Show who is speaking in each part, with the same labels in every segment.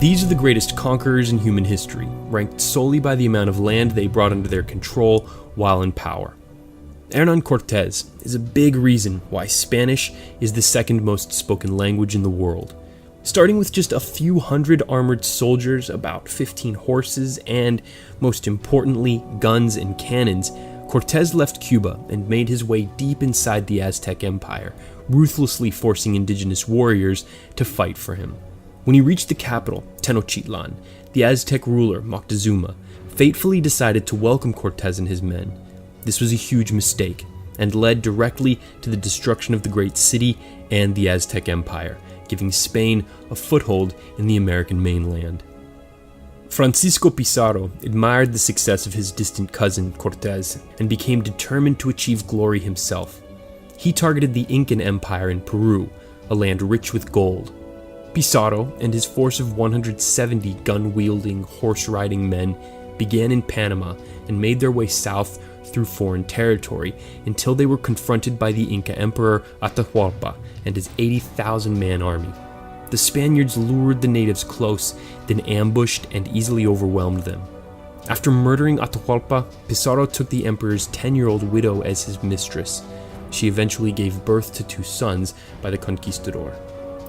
Speaker 1: These are the greatest conquerors in human history, ranked solely by the amount of land they brought under their control while in power. Hernán Cortés is a big reason why Spanish is the second most spoken language in the world. Starting with just a few hundred armored soldiers, about 15 horses, and, most importantly, guns and cannons, Cortés left Cuba and made his way deep inside the Aztec Empire, ruthlessly forcing indigenous warriors to fight for him. When he reached the capital, Tenochtitlan, the Aztec ruler, Moctezuma, fatefully decided to welcome Cortés and his men. This was a huge mistake, and led directly to the destruction of the great city and the Aztec Empire, giving Spain a foothold in the American mainland. Francisco Pizarro admired the success of his distant cousin, Cortés, and became determined to achieve glory himself. He targeted the Incan Empire in Peru, a land rich with gold. Pizarro and his force of 170 gun-wielding, horse-riding men began in Panama and made their way south through foreign territory until they were confronted by the Inca Emperor Atahualpa and his 80,000-man army. The Spaniards lured the natives close, then ambushed and easily overwhelmed them. After murdering Atahualpa, Pizarro took the emperor's 10-year-old widow as his mistress. She eventually gave birth to 2 sons by the conquistador.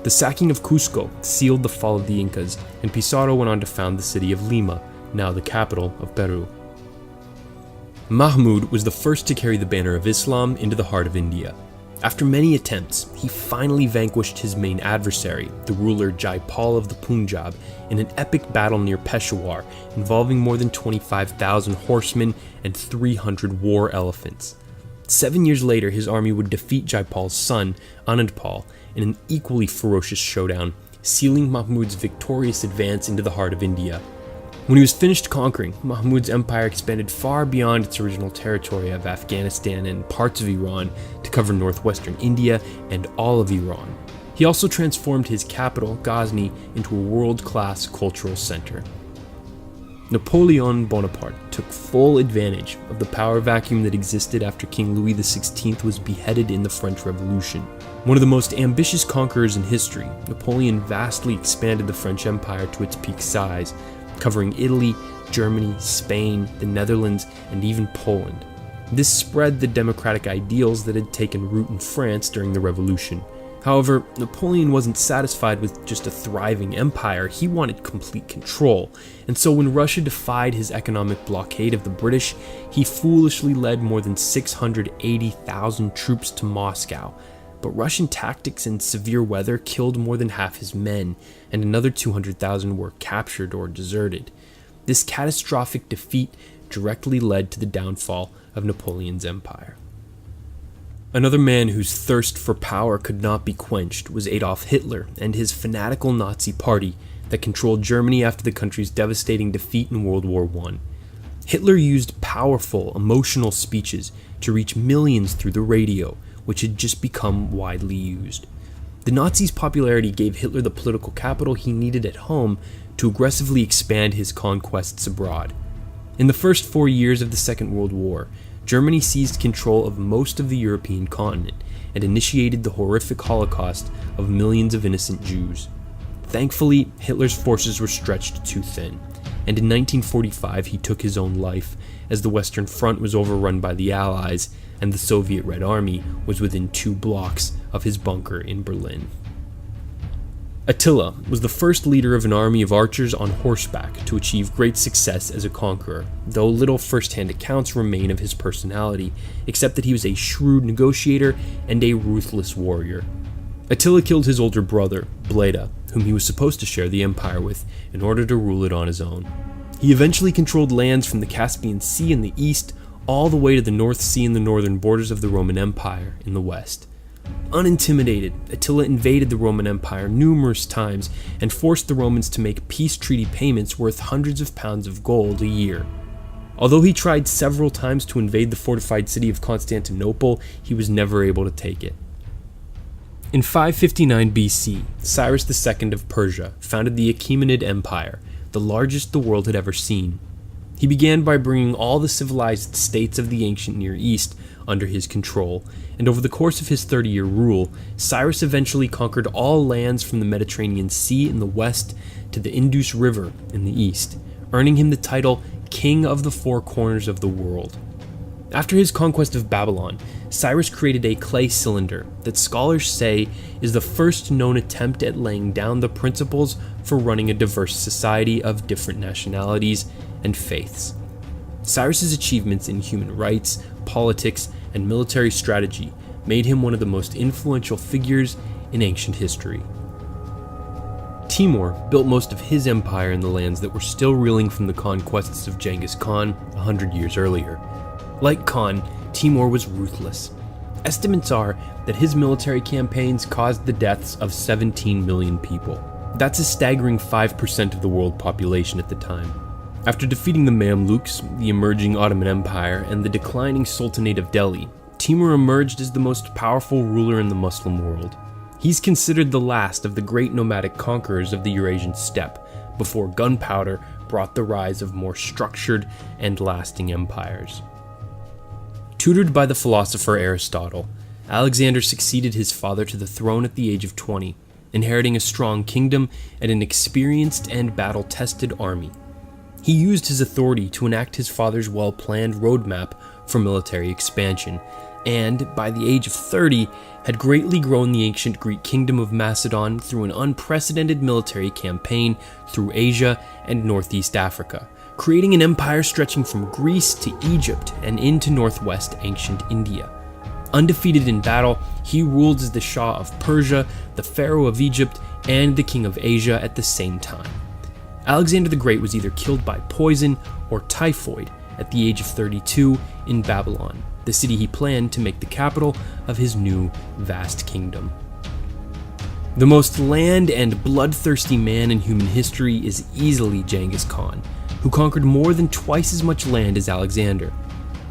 Speaker 1: The sacking of Cusco sealed the fall of the Incas, and Pizarro went on to found the city of Lima, now the capital of Peru. Mahmud was the first to carry the banner of Islam into the heart of India. After many attempts, he finally vanquished his main adversary, the ruler Jaipal of the Punjab, in an epic battle near Peshawar involving more than 25,000 horsemen and 300 war elephants. 7 years later, his army would defeat Jaipal's son, Anandpal, in an equally ferocious showdown, sealing Mahmud's victorious advance into the heart of India. When he was finished conquering, Mahmud's empire expanded far beyond its original territory of Afghanistan and parts of Iran to cover northwestern India and all of Iran. He also transformed his capital, Ghazni, into a world-class cultural center. Napoleon Bonaparte took full advantage of the power vacuum that existed after King Louis XVI was beheaded in the French Revolution. One of the most ambitious conquerors in history, Napoleon vastly expanded the French Empire to its peak size, covering Italy, Germany, Spain, the Netherlands, and even Poland. This spread the democratic ideals that had taken root in France during the Revolution. However, Napoleon wasn't satisfied with just a thriving empire, he wanted complete control, and so when Russia defied his economic blockade of the British, he foolishly led more than 680,000 troops to Moscow. But Russian tactics and severe weather killed more than half his men, and another 200,000 were captured or deserted. This catastrophic defeat directly led to the downfall of Napoleon's empire. Another man whose thirst for power could not be quenched was Adolf Hitler and his fanatical Nazi party that controlled Germany after the country's devastating defeat in World War I. Hitler used powerful, emotional speeches to reach millions through the radio, which had just become widely used. The Nazis' popularity gave Hitler the political capital he needed at home to aggressively expand his conquests abroad. In the first 4 years of the Second World War, Germany seized control of most of the European continent and initiated the horrific Holocaust of millions of innocent Jews. Thankfully, Hitler's forces were stretched too thin, and in 1945 he took his own life as the Western Front was overrun by the Allies and the Soviet Red Army was within 2 blocks of his bunker in Berlin. Attila was the first leader of an army of archers on horseback to achieve great success as a conqueror, though little first-hand accounts remain of his personality, except that he was a shrewd negotiator and a ruthless warrior. Attila killed his older brother, Bleda, whom he was supposed to share the empire with, in order to rule it on his own. He eventually controlled lands from the Caspian Sea in the east all the way to the North Sea and the northern borders of the Roman Empire in the west. Unintimidated, Attila invaded the Roman Empire numerous times and forced the Romans to make peace treaty payments worth hundreds of pounds of gold a year. Although he tried several times to invade the fortified city of Constantinople, he was never able to take it. In 559 BC, Cyrus II of Persia founded the Achaemenid Empire, the largest the world had ever seen. He began by bringing all the civilized states of the ancient Near East under his control, and over the course of his 30-year rule, Cyrus eventually conquered all lands from the Mediterranean Sea in the west to the Indus River in the east, earning him the title King of the Four Corners of the World. After his conquest of Babylon, Cyrus created a clay cylinder that scholars say is the first known attempt at laying down the principles for running a diverse society of different nationalities and faiths. Cyrus's achievements in human rights, politics, and military strategy made him one of the most influential figures in ancient history. Timur built most of his empire in the lands that were still reeling from the conquests of Genghis Khan 100 years earlier. Like Khan, Timur was ruthless. Estimates are that his military campaigns caused the deaths of 17 million people. That's a staggering 5% of the world population at the time. After defeating the Mamluks, the emerging Ottoman Empire, and the declining Sultanate of Delhi, Timur emerged as the most powerful ruler in the Muslim world. He's considered the last of the great nomadic conquerors of the Eurasian steppe, before gunpowder brought the rise of more structured and lasting empires. Tutored by the philosopher Aristotle, Alexander succeeded his father to the throne at the age of 20, inheriting a strong kingdom and an experienced and battle-tested army. He used his authority to enact his father's well-planned roadmap for military expansion, and, by the age of 30, had greatly grown the ancient Greek kingdom of Macedon through an unprecedented military campaign through Asia and Northeast Africa, creating an empire stretching from Greece to Egypt and into northwest ancient India. Undefeated in battle, he ruled as the Shah of Persia, the Pharaoh of Egypt, and the King of Asia at the same time. Alexander the Great was either killed by poison or typhoid at the age of 32 in Babylon, the city he planned to make the capital of his new vast kingdom. The most land and bloodthirsty man in human history is easily Genghis Khan, who conquered more than twice as much land as Alexander.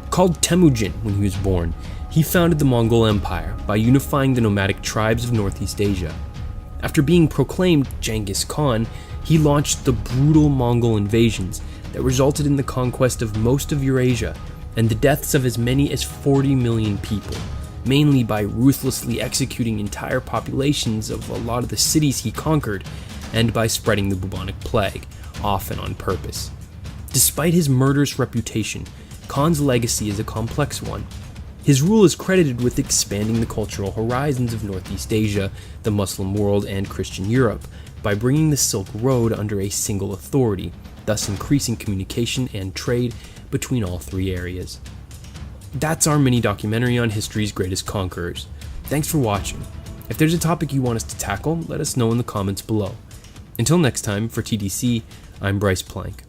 Speaker 1: Called Temujin when he was born, he founded the Mongol Empire by unifying the nomadic tribes of Northeast Asia. After being proclaimed Genghis Khan, he launched the brutal Mongol invasions that resulted in the conquest of most of Eurasia and the deaths of as many as 40 million people, mainly by ruthlessly executing entire populations of a lot of the cities he conquered and by spreading the bubonic plague, often on purpose. Despite his murderous reputation, Khan's legacy is a complex one. His rule is credited with expanding the cultural horizons of Northeast Asia, the Muslim world, and Christian Europe by bringing the Silk Road under a single authority, thus increasing communication and trade between all three areas. That's our mini documentary on history's greatest conquerors. Thanks for watching. If there's a topic you want us to tackle, let us know in the comments below. Until next time, for TDC, I'm Bryce Plank.